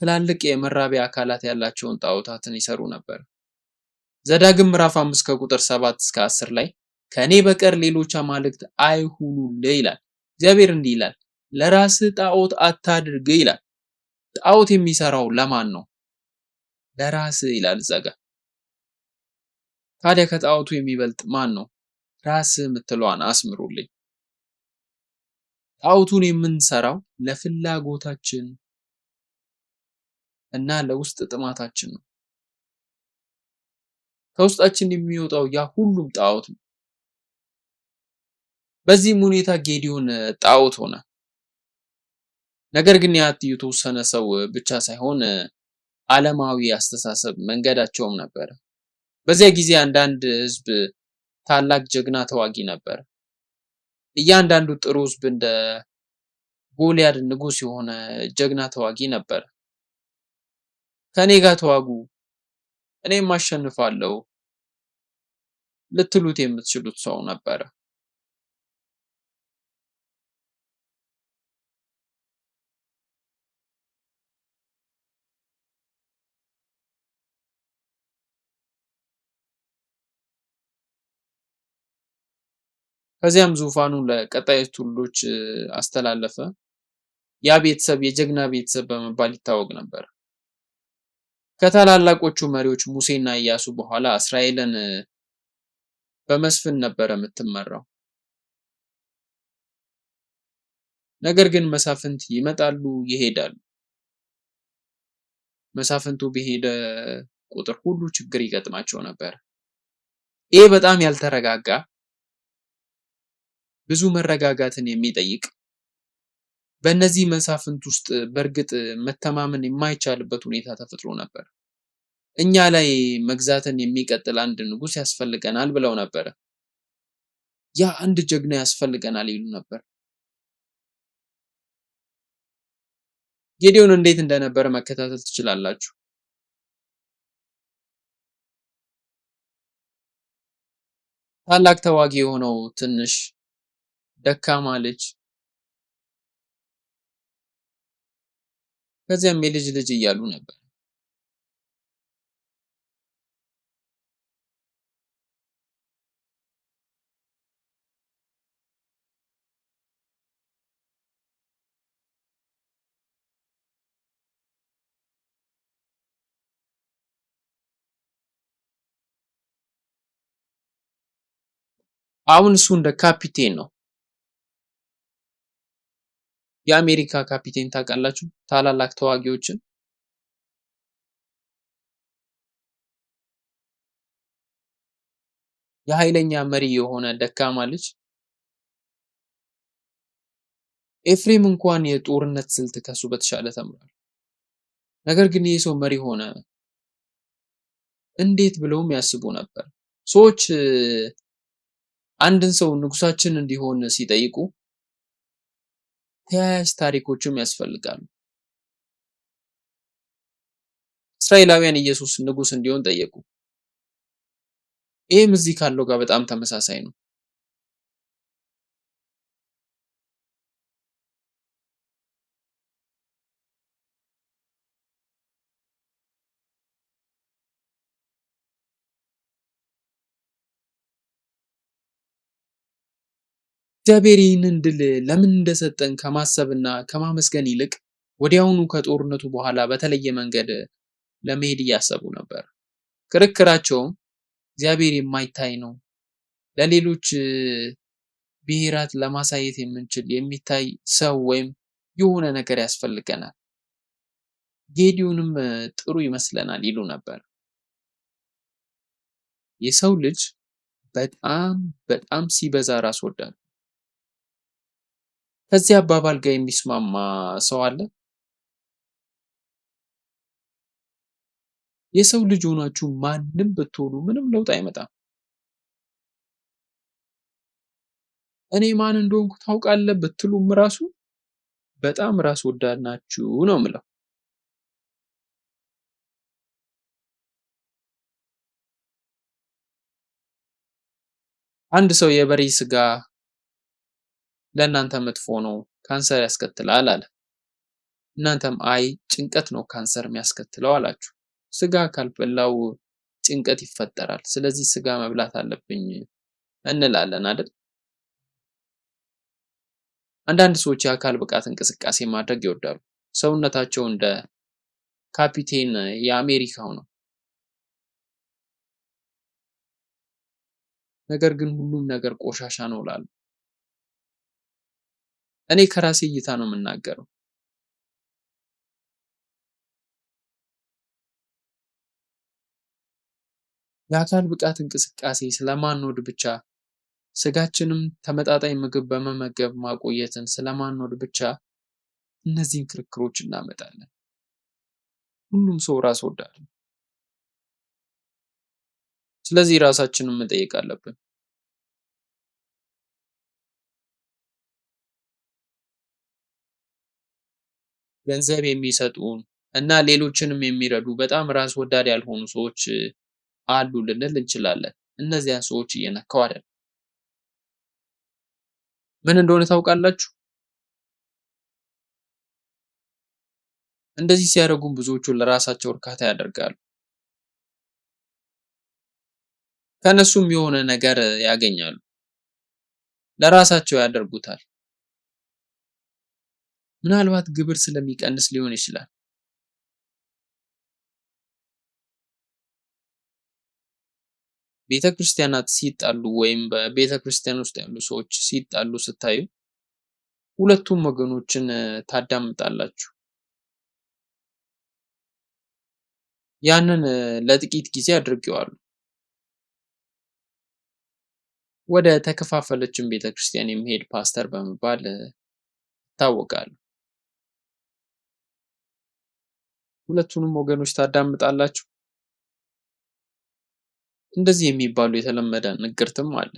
ትላልቅ የመራቢያ አካላት ያላቸውን ጣዖታትን ይሰሩ ነበር። ዘዳግም ምዕራፍ 5 ከቁጥር 7 እስከ 10 ላይ ከእኔ በቀር ሌሎች አማልክት አይሁኑልህ ይላል። እግዚአብሔር እንዲህ ይላል፣ ለራስህ ጣዖት አታድርግ ይላል። ጣዖት የሚሰራው ለማን ነው? ለራስህ ይላል እዛ ጋር። ታዲያ ከጣዖቱ የሚበልጥ ማን ነው? ራስህ የምትለዋን አስምሩልኝ። ጣዖቱን የምንሰራው ለፍላጎታችን እና ለውስጥ ጥማታችን ነው። ከውስጣችን የሚወጣው ያ ሁሉም ጣዖት ነው። በዚህም ሁኔታ ጌዲዮን ጣዖት ሆነ። ነገር ግን ያ የተወሰነ ሰው ብቻ ሳይሆን ዓለማዊ አስተሳሰብ መንገዳቸውም ነበር። በዚያ ጊዜ አንዳንድ ህዝብ ታላቅ ጀግና ተዋጊ ነበር። እያንዳንዱ ጥሩ ህዝብ እንደ ጎልያድ ንጉስ የሆነ ጀግና ተዋጊ ነበር። ከኔ ጋር ተዋጉ እኔም አሸንፋለሁ ልትሉት የምትችሉት ሰው ነበር። ከዚያም ዙፋኑን ለቀጣይ ትውልዶች አስተላለፈ። ያ ቤተሰብ የጀግና ቤተሰብ በመባል ይታወቅ ነበር። ከታላላቆቹ መሪዎች ሙሴና ኢያሱ በኋላ እስራኤልን በመስፍን ነበር የምትመራው። ነገር ግን መሳፍንት ይመጣሉ ይሄዳሉ። መሳፍንቱ በሄደ ቁጥር ሁሉ ችግር ይገጥማቸው ነበር። ይህ በጣም ያልተረጋጋ ብዙ መረጋጋትን የሚጠይቅ በእነዚህ መሳፍንት ውስጥ በእርግጥ መተማመን የማይቻልበት ሁኔታ ተፈጥሮ ነበር። እኛ ላይ መግዛትን የሚቀጥል አንድ ንጉስ ያስፈልገናል ብለው ነበር። ያ አንድ ጀግና ያስፈልገናል ይሉ ነበር። ጌዲዮን እንዴት እንደነበረ መከታተል ትችላላችሁ። ታላቅ ተዋጊ የሆነው ትንሽ ደካማ ልጅ ከዚያም የልጅ ልጅ እያሉ ነበር። አሁን እሱ እንደ ካፒቴን ነው። የአሜሪካ ካፒቴን ታውቃላችሁ? ታላላቅ ተዋጊዎችን የኃይለኛ መሪ የሆነ ደካማ ልጅ ኤፍሬም እንኳን የጦርነት ስልት ከሱ በተሻለ ተምሯል። ነገር ግን ይህ ሰው መሪ ሆነ እንዴት ብለውም ያስቡ ነበር። ሰዎች አንድን ሰው ንጉሳችን እንዲሆን ሲጠይቁ ተያያዥ ታሪኮችም ያስፈልጋሉ። እስራኤላውያን ኢየሱስ ንጉስ እንዲሆን ጠየቁ። ይህም እዚህ ካለው ጋር በጣም ተመሳሳይ ነው። እግዚአብሔር ይህንን ድል ለምን እንደሰጠን ከማሰብና ከማመስገን ይልቅ ወዲያውኑ ከጦርነቱ በኋላ በተለየ መንገድ ለመሄድ እያሰቡ ነበር። ክርክራቸውም እግዚአብሔር የማይታይ ነው፣ ለሌሎች ብሔራት ለማሳየት የምንችል የሚታይ ሰው ወይም የሆነ ነገር ያስፈልገናል፣ ጌዲዮንም ጥሩ ይመስለናል ይሉ ነበር። የሰው ልጅ በጣም በጣም ሲበዛ ራስ ወዳድ። ከዚህ አባባል ጋር የሚስማማ ሰው አለ? የሰው ልጅ ሆናችሁ ማንም ብትሆኑ ምንም ለውጥ አይመጣም። እኔ ማን እንደሆንኩ ታውቃለህ ብትሉም ራሱ በጣም ራስ ወዳድ ናችሁ ነው የምለው። አንድ ሰው የበሬ ስጋ ለእናንተ መጥፎ ነው፣ ካንሰር ያስከትላል አለ። እናንተም አይ ጭንቀት ነው ካንሰር የሚያስከትለው አላችሁ። ስጋ ካልበላው ጭንቀት ይፈጠራል፣ ስለዚህ ስጋ መብላት አለብኝ እንላለን አይደል? አንዳንድ ሰዎች የአካል ብቃት እንቅስቃሴ ማድረግ ይወዳሉ። ሰውነታቸው እንደ ካፒቴን የአሜሪካው ነው። ነገር ግን ሁሉም ነገር ቆሻሻ ነው እላለሁ። እኔ ከራሴ እይታ ነው የምናገረው። የአካል ብቃት እንቅስቃሴ ስለማንወድ ብቻ ስጋችንም ተመጣጣኝ ምግብ በመመገብ ማቆየትን ስለማንወድ ብቻ እነዚህን ክርክሮች እናመጣለን። ሁሉም ሰው ራስ ወዳድ ነው። ስለዚህ ራሳችንን መጠየቅ አለብን። ገንዘብ የሚሰጡን እና ሌሎችንም የሚረዱ በጣም ራስ ወዳድ ያልሆኑ ሰዎች አሉ ልንል እንችላለን። እነዚያን ሰዎች እየነካው አይደለም። ምን እንደሆነ ታውቃላችሁ? እንደዚህ ሲያደርጉም ብዙዎቹ ለራሳቸው እርካታ ያደርጋሉ። ከነሱም የሆነ ነገር ያገኛሉ። ለራሳቸው ያደርጉታል። ምናልባት ግብር ስለሚቀንስ ሊሆን ይችላል። ቤተክርስቲያናት ሲጣሉ ወይም በቤተክርስቲያን ውስጥ ያሉ ሰዎች ሲጣሉ ስታዩ ሁለቱም ወገኖችን ታዳምጣላችሁ። ያንን ለጥቂት ጊዜ አድርጌዋለሁ። ወደ ተከፋፈለችን ቤተክርስቲያን የሚሄድ ፓስተር በመባል ይታወቃሉ። ሁለቱንም ወገኖች ታዳምጣላችሁ? እንደዚህ የሚባሉ የተለመደ ንግርትም አለ።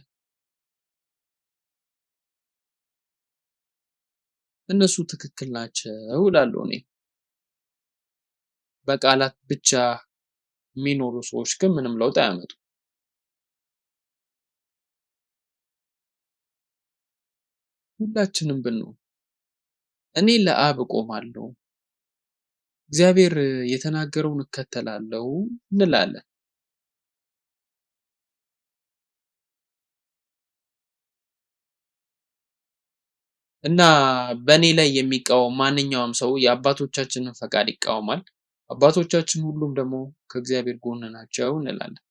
እነሱ ትክክል ናቸው እላለሁ እኔ። በቃላት ብቻ የሚኖሩ ሰዎች ግን ምንም ለውጥ አያመጡም። ሁላችንም ብንሆን እኔ ለአብ እቆማለሁ፣ እግዚአብሔር የተናገረውን እከተላለሁ እንላለን። እና በእኔ ላይ የሚቃወም ማንኛውም ሰው የአባቶቻችንን ፈቃድ ይቃወማል። አባቶቻችን ሁሉም ደግሞ ከእግዚአብሔር ጎን ናቸው እንላለን።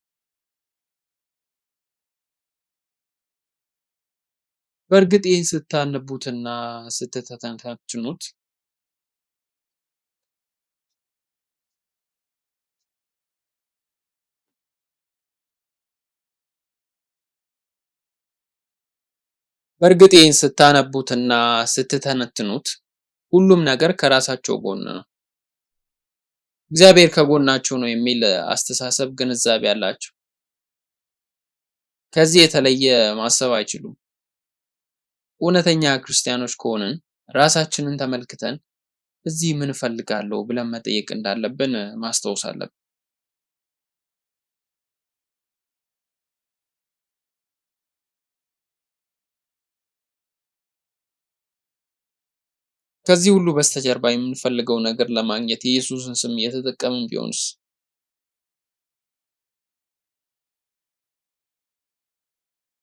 በእርግጥ ይህን ስታነቡትና ስትተነትኑት ሁሉም ነገር ከራሳቸው ጎን ነው። እግዚአብሔር ከጎናቸው ነው የሚል አስተሳሰብ ግንዛቤ አላቸው። ከዚህ የተለየ ማሰብ አይችሉም። እውነተኛ ክርስቲያኖች ከሆንን ራሳችንን ተመልክተን እዚህ ምን እፈልጋለሁ ብለን መጠየቅ እንዳለብን ማስታወስ አለብን። ከዚህ ሁሉ በስተጀርባ የምንፈልገው ነገር ለማግኘት የኢየሱስን ስም እየተጠቀምን ቢሆንስ?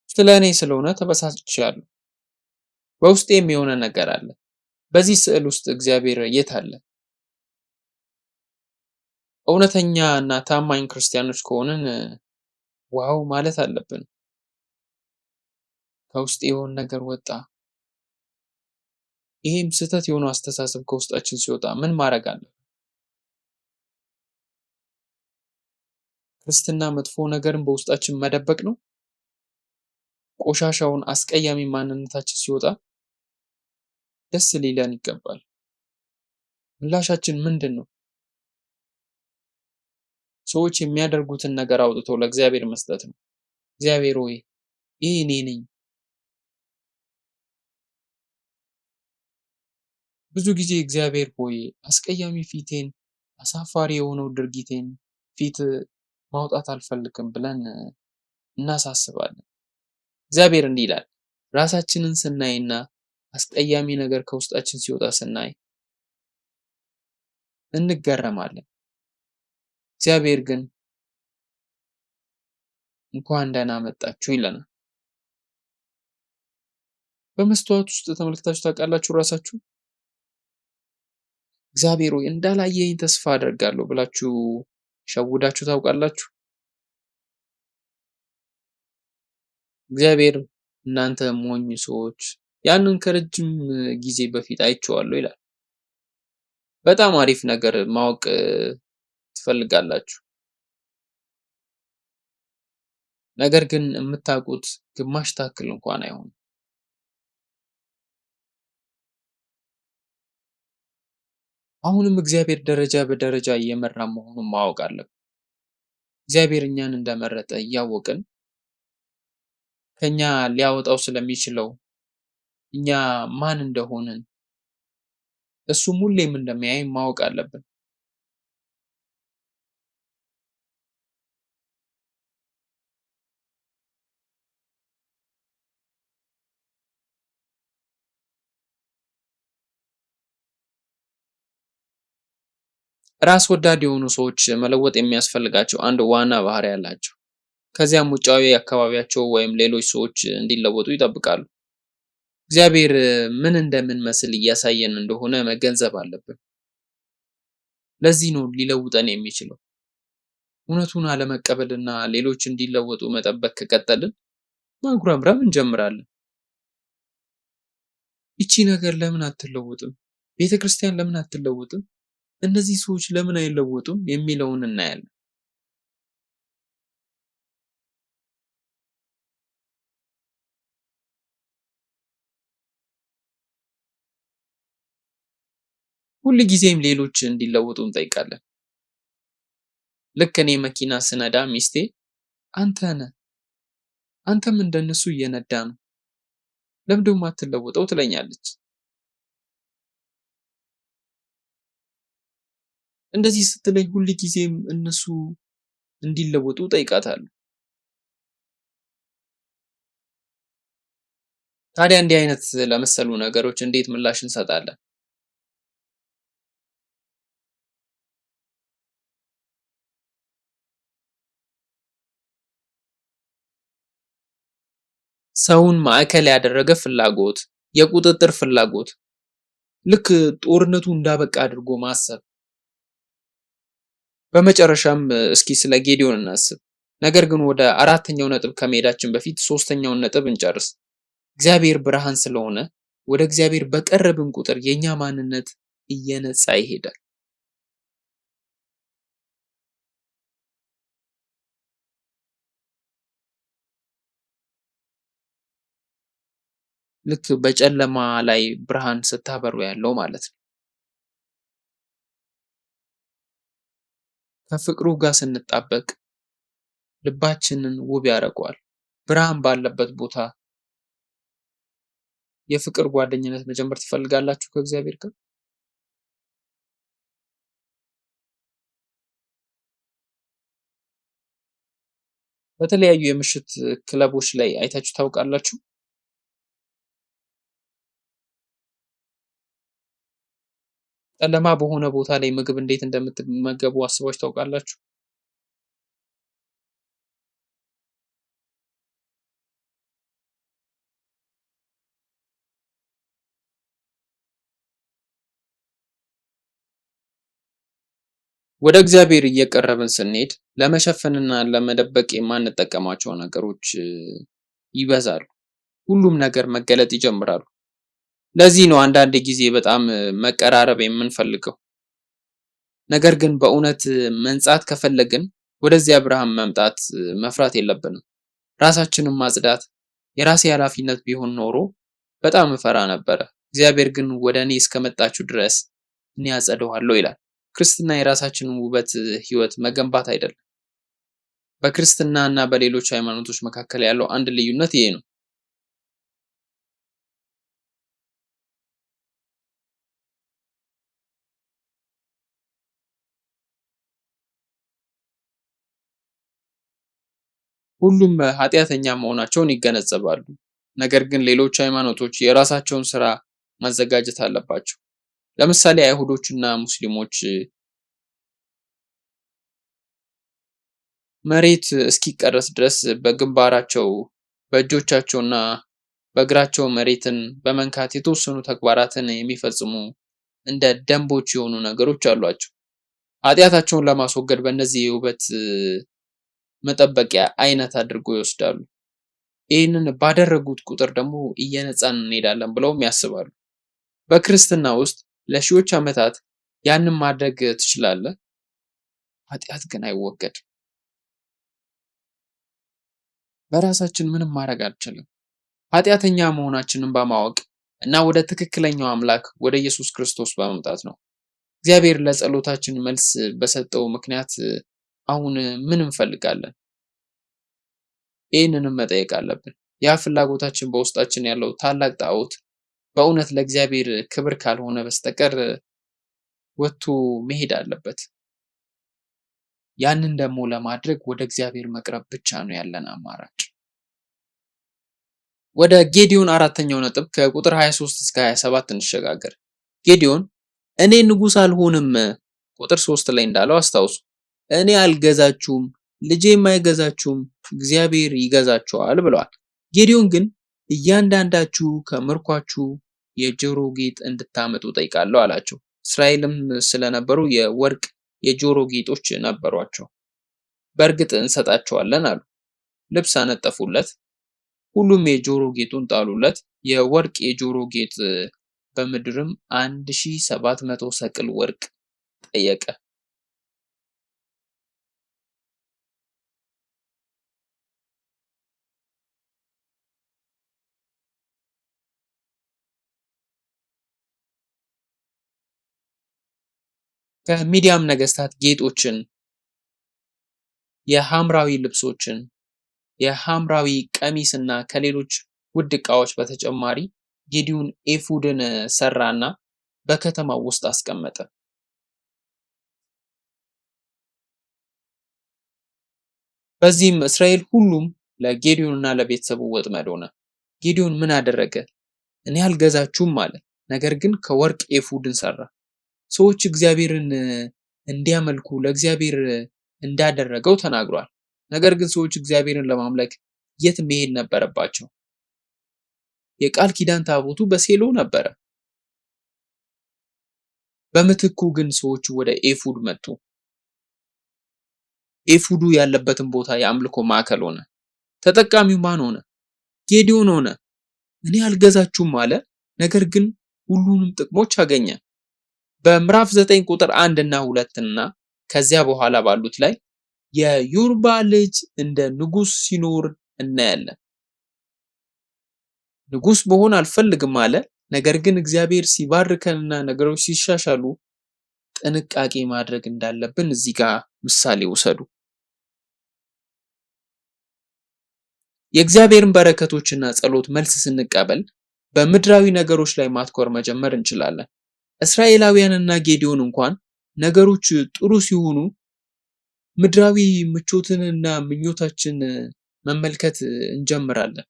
ስለ እኔ ስለሆነ ተበሳጭቻለሁ። በውስጤም የሆነ ነገር አለ። በዚህ ስዕል ውስጥ እግዚአብሔር የት አለ? እውነተኛ እና ታማኝ ክርስቲያኖች ከሆንን ዋው ማለት አለብን። ከውስጤ የሆነ ነገር ወጣ። ይሄም ስህተት የሆነው አስተሳሰብ ከውስጣችን ሲወጣ ምን ማድረግ አለ? ክርስትና መጥፎ ነገርን በውስጣችን መደበቅ ነው? ቆሻሻውን አስቀያሚ ማንነታችን ሲወጣ ደስ ሊለን ይገባል። ምላሻችን ምንድን ነው? ሰዎች የሚያደርጉትን ነገር አውጥቶ ለእግዚአብሔር መስጠት ነው። እግዚአብሔር ሆይ ይህ እኔ ነኝ። ብዙ ጊዜ እግዚአብሔር ሆይ አስቀያሚ ፊቴን፣ አሳፋሪ የሆነው ድርጊቴን ፊት ማውጣት አልፈልግም ብለን እናሳስባለን። እግዚአብሔር እንዲህ ይላል፣ ራሳችንን ስናይና አስቀያሚ ነገር ከውስጣችን ሲወጣ ስናይ እንገረማለን። እግዚአብሔር ግን እንኳን ደህና መጣችሁ ይለናል። በመስተዋት ውስጥ ተመልክታችሁ ታውቃላችሁ ራሳችሁ? እግዚአብሔር ሆይ እንዳላየኝ ተስፋ አደርጋለሁ ብላችሁ ሸውዳችሁ ታውቃላችሁ? እግዚአብሔር እናንተ ሞኝ ሰዎች ያንን ከረጅም ጊዜ በፊት አይቼዋለሁ ይላል። በጣም አሪፍ ነገር ማወቅ ትፈልጋላችሁ። ነገር ግን የምታውቁት ግማሽ ታክል እንኳን አይሆንም። አሁንም እግዚአብሔር ደረጃ በደረጃ እየመራ መሆኑን ማወቅ አለብን። እግዚአብሔር እኛን እንደመረጠ እያወቅን ከኛ ሊያወጣው ስለሚችለው እኛ ማን እንደሆንን እሱም ሁሌም እንደሚያይ ማወቅ አለብን። ራስ ወዳድ የሆኑ ሰዎች መለወጥ የሚያስፈልጋቸው አንድ ዋና ባህሪ አላቸው። ከዚያም ውጫዊ አካባቢያቸው ወይም ሌሎች ሰዎች እንዲለወጡ ይጠብቃሉ። እግዚአብሔር ምን እንደምንመስል እያሳየን እንደሆነ መገንዘብ አለብን። ለዚህ ነው ሊለውጠን የሚችለው። እውነቱን አለመቀበልና ሌሎች እንዲለወጡ መጠበቅ ከቀጠልን ማጉረምረም እንጀምራለን። ይቺ ነገር ለምን አትለወጥም? ቤተ ክርስቲያን ለምን አትለወጥም? እነዚህ ሰዎች ለምን አይለወጡም የሚለውን እናያለን። ሁል ጊዜም ሌሎች እንዲለወጡ እንጠይቃለን። ልክ እኔ መኪና ስነዳ ሚስቴ አንተ ነህ አንተም እንደነሱ እየነዳ ነው ለምን ደግሞ አትለወጠው ትለኛለች። እንደዚህ ስትለኝ ሁል ጊዜም እነሱ እንዲለወጡ ጠይቃታለሁ። ታዲያ እንዲህ አይነት ለመሰሉ ነገሮች እንዴት ምላሽ እንሰጣለን? ሰውን ማዕከል ያደረገ ፍላጎት፣ የቁጥጥር ፍላጎት፣ ልክ ጦርነቱ እንዳበቃ አድርጎ ማሰብ። በመጨረሻም እስኪ ስለ ጌዲዮን እናስብ። ነገር ግን ወደ አራተኛው ነጥብ ከመሄዳችን በፊት ሶስተኛውን ነጥብ እንጨርስ። እግዚአብሔር ብርሃን ስለሆነ ወደ እግዚአብሔር በቀረብን ቁጥር የኛ ማንነት እየነጻ ይሄዳል። ልክ በጨለማ ላይ ብርሃን ስታበሩ ያለው ማለት ነው። ከፍቅሩ ጋር ስንጣበቅ ልባችንን ውብ ያደርገዋል። ብርሃን ባለበት ቦታ የፍቅር ጓደኝነት መጀመር ትፈልጋላችሁ ከእግዚአብሔር ጋር? በተለያዩ የምሽት ክለቦች ላይ አይታችሁ ታውቃላችሁ? ጨለማ በሆነ ቦታ ላይ ምግብ እንዴት እንደምትመገቡ አስባችሁ ታውቃላችሁ? ወደ እግዚአብሔር እየቀረብን ስንሄድ ለመሸፈንና ለመደበቅ የማንጠቀማቸው ነገሮች ይበዛሉ። ሁሉም ነገር መገለጥ ይጀምራሉ። ለዚህ ነው አንዳንድ ጊዜ በጣም መቀራረብ የምንፈልገው። ነገር ግን በእውነት መንጻት ከፈለግን ወደዚያ ብርሃን መምጣት መፍራት የለብንም። ራሳችንን ማጽዳት የራሴ ኃላፊነት ቢሆን ኖሮ በጣም እፈራ ነበረ። እግዚአብሔር ግን ወደ እኔ እስከመጣችሁ ድረስ እኔ አጸደዋለሁ ይላል። ክርስትና የራሳችንን ውበት ህይወት መገንባት አይደለም። በክርስትና እና በሌሎች ሃይማኖቶች መካከል ያለው አንድ ልዩነት ይሄ ነው። ሁሉም ኃጢአተኛ መሆናቸውን ይገነዘባሉ። ነገር ግን ሌሎች ሃይማኖቶች የራሳቸውን ስራ ማዘጋጀት አለባቸው። ለምሳሌ አይሁዶችና ሙስሊሞች መሬት እስኪቀረስ ድረስ በግንባራቸው በእጆቻቸውና በእግራቸው መሬትን በመንካት የተወሰኑ ተግባራትን የሚፈጽሙ እንደ ደንቦች የሆኑ ነገሮች አሏቸው። ኃጢአታቸውን ለማስወገድ በእነዚህ የውበት መጠበቂያ አይነት አድርገው ይወስዳሉ። ይህንን ባደረጉት ቁጥር ደግሞ እየነጻን እንሄዳለን ብለውም ያስባሉ። በክርስትና ውስጥ ለሺዎች ዓመታት ያንን ማድረግ ትችላለህ፣ ኃጢአት ግን አይወገድም። በራሳችን ምንም ማድረግ አንችልም። ኃጢአተኛ መሆናችንን በማወቅ እና ወደ ትክክለኛው አምላክ ወደ ኢየሱስ ክርስቶስ በመምጣት ነው። እግዚአብሔር ለጸሎታችን መልስ በሰጠው ምክንያት አሁን ምን እንፈልጋለን? ይህንንም መጠየቅ አለብን። ያ ፍላጎታችን በውስጣችን ያለው ታላቅ ጣዖት በእውነት ለእግዚአብሔር ክብር ካልሆነ በስተቀር ወጥቶ መሄድ አለበት። ያንን ደግሞ ለማድረግ ወደ እግዚአብሔር መቅረብ ብቻ ነው ያለን አማራጭ። ወደ ጌዲዮን አራተኛው ነጥብ ከቁጥር 23 እስከ 27 እንሸጋገር። ጌዲዮን እኔ ንጉሥ አልሆንም ቁጥር 3 ላይ እንዳለው አስታውሱ። እኔ አልገዛችሁም፣ ልጄም አይገዛችሁም፣ እግዚአብሔር ይገዛችኋል ብለዋል። ጌዲዮን ግን እያንዳንዳችሁ ከምርኳችሁ የጆሮ ጌጥ እንድታመጡ ጠይቃለሁ አላቸው። እስራኤልም ስለነበሩ የወርቅ የጆሮ ጌጦች ነበሯቸው። በእርግጥ እንሰጣቸዋለን አሉ። ልብስ አነጠፉለት፣ ሁሉም የጆሮ ጌጡን ጣሉለት። የወርቅ የጆሮ ጌጥ በምድርም 1700 ሰቅል ወርቅ ጠየቀ። ከሚዲያም ነገስታት ጌጦችን፣ የሐምራዊ ልብሶችን፣ የሐምራዊ ቀሚስና ከሌሎች ውድ ዕቃዎች በተጨማሪ ጌዲዮን ኤፉድን ሰራና በከተማው ውስጥ አስቀመጠ። በዚህም እስራኤል ሁሉም ለጌዲዮንና ለቤተሰቡ ወጥመድ ሆነ። ጌዲዮን ምን አደረገ? እኔ አልገዛችሁም አለ። ነገር ግን ከወርቅ ኤፉድን ሰራ። ሰዎች እግዚአብሔርን እንዲያመልኩ ለእግዚአብሔር እንዳደረገው ተናግሯል። ነገር ግን ሰዎች እግዚአብሔርን ለማምለክ የት መሄድ ነበረባቸው? የቃል ኪዳን ታቦቱ በሴሎ ነበረ። በምትኩ ግን ሰዎች ወደ ኤፉድ መጡ። ኤፉዱ ያለበትን ቦታ የአምልኮ ማዕከል ሆነ። ተጠቃሚው ማን ሆነ? ጌዲዮን ሆነ። እኔ አልገዛችሁም አለ። ነገር ግን ሁሉንም ጥቅሞች አገኘ። በምዕራፍ 9 ቁጥር 1 እና 2 እና ከዚያ በኋላ ባሉት ላይ የዩርባ ልጅ እንደ ንጉስ ሲኖር እናያለን። ንጉስ መሆን አልፈልግም አለ። ነገር ግን እግዚአብሔር ሲባርከንና ነገሮች ሲሻሻሉ ጥንቃቄ ማድረግ እንዳለብን እዚህ ጋር ምሳሌ ውሰዱ። የእግዚአብሔርን በረከቶችና ጸሎት መልስ ስንቀበል በምድራዊ ነገሮች ላይ ማትኮር መጀመር እንችላለን። እስራኤላውያንና ጌዲዮን እንኳን ነገሮች ጥሩ ሲሆኑ ምድራዊ ምቾትንና ምኞታችን መመልከት እንጀምራለን።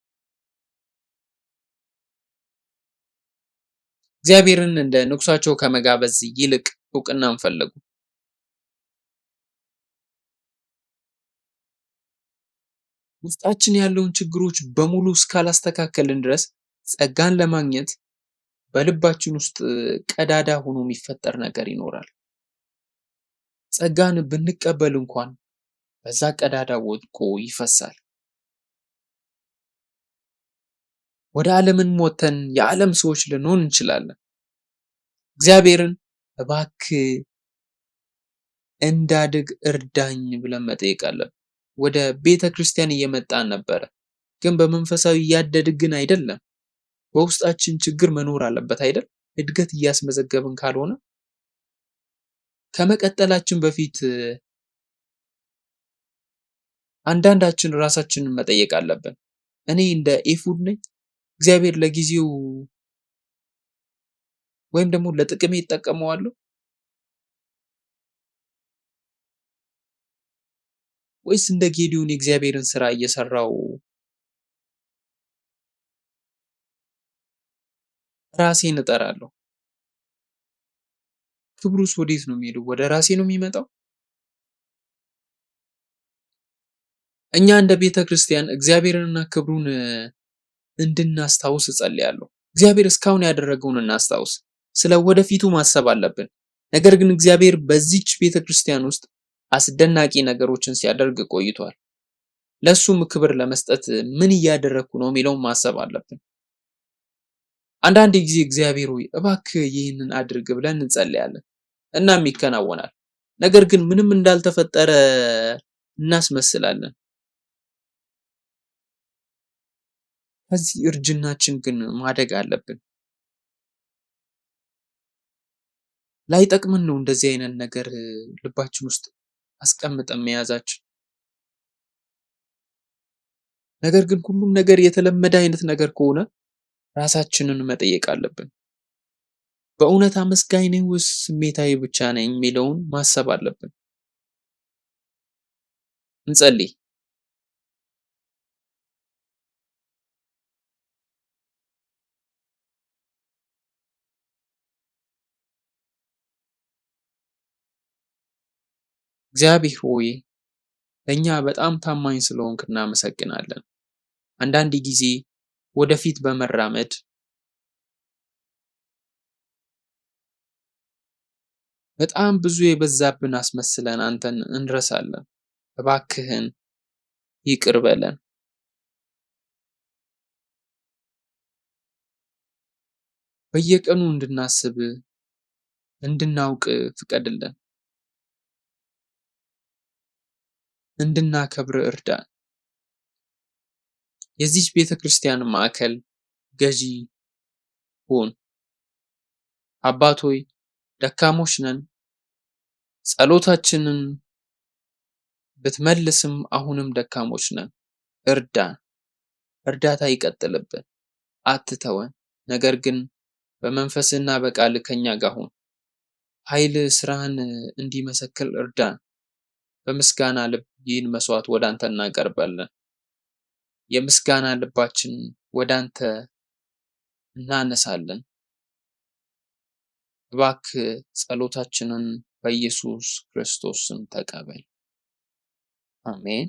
እግዚአብሔርን እንደ ንጉሳቸው ከመጋበዝ ይልቅ እውቅናን ፈለጉ። ውስጣችን ያለውን ችግሮች በሙሉ እስካላስተካከልን ድረስ ጸጋን ለማግኘት በልባችን ውስጥ ቀዳዳ ሆኖ የሚፈጠር ነገር ይኖራል። ጸጋን ብንቀበል እንኳን በዛ ቀዳዳ ወድቆ ይፈሳል። ወደ ዓለምን ሞተን የዓለም ሰዎች ልንሆን እንችላለን። እግዚአብሔርን እባክህ እንዳድግ እርዳኝ ብለን መጠየቅ አለብን። ወደ ቤተ ክርስቲያን እየመጣን ነበረ፣ ግን በመንፈሳዊ እያደግን አይደለም። በውስጣችን ችግር መኖር አለበት አይደል? እድገት እያስመዘገብን ካልሆነ ከመቀጠላችን በፊት አንዳንዳችን ራሳችንን መጠየቅ አለብን። እኔ እንደ ኤፉድ ነኝ? እግዚአብሔር ለጊዜው ወይም ደግሞ ለጥቅሜ ይጠቀመዋለሁ? ወይስ እንደ ጌዲዮን የእግዚአብሔርን ስራ እየሰራው ራሴን እጠራለሁ? ክብሩስ ወዴት ነው የሚሄደው? ወደ ራሴ ነው የሚመጣው? እኛ እንደ ቤተ ክርስቲያን እግዚአብሔርንና ክብሩን እንድናስታውስ እጸልያለሁ። እግዚአብሔር እስካሁን ያደረገውን እናስታውስ። ስለ ወደፊቱ ማሰብ አለብን። ነገር ግን እግዚአብሔር በዚች ቤተ ክርስቲያን ውስጥ አስደናቂ ነገሮችን ሲያደርግ ቆይቷል። ለሱም ክብር ለመስጠት ምን እያደረግኩ ነው የሚለውን ማሰብ አለብን። አንዳንድ ጊዜ እግዚአብሔር ሆይ እባክህ ይህንን አድርግ ብለን እንጸልያለን፣ እናም ይከናወናል። ነገር ግን ምንም እንዳልተፈጠረ እናስመስላለን። ከዚህ እርጅናችን ግን ማደግ አለብን። ላይጠቅምን ነው እንደዚህ አይነት ነገር ልባችን ውስጥ አስቀምጠን መያዛችን። ነገር ግን ሁሉም ነገር የተለመደ አይነት ነገር ከሆነ ራሳችንን መጠየቅ አለብን። በእውነት አመስጋኝ ነኝ ወይስ ስሜታዊ ብቻ ነኝ የሚለውን ማሰብ አለብን። እንጸልይ። እግዚአብሔር ሆይ ለእኛ በጣም ታማኝ ስለሆንክ እናመሰግናለን። አንዳንድ ጊዜ ወደፊት በመራመድ በጣም ብዙ የበዛብን አስመስለን አንተን እንረሳለን። እባክህን ይቅር በለን። በየቀኑ እንድናስብ እንድናውቅ ፍቀድልን። እንድናከብር እርዳን። የዚች ቤተ ክርስቲያን ማዕከል ገዢ ሁን። አባት ሆይ ደካሞች ነን፣ ጸሎታችንን ብትመልስም አሁንም ደካሞች ነን። እርዳን። እርዳታ ይቀጥልብን፣ አትተወን። ነገር ግን በመንፈስና በቃል ከኛ ጋር ሁን። ኃይል ስራህን እንዲመሰክር እርዳን። በምስጋና ልብ ይህን መስዋዕት ወደ አንተ እናቀርባለን። የምስጋና ልባችን ወደ አንተ እናነሳለን። እባክህ ጸሎታችንን በኢየሱስ ክርስቶስ ስም ተቀበል። አሜን።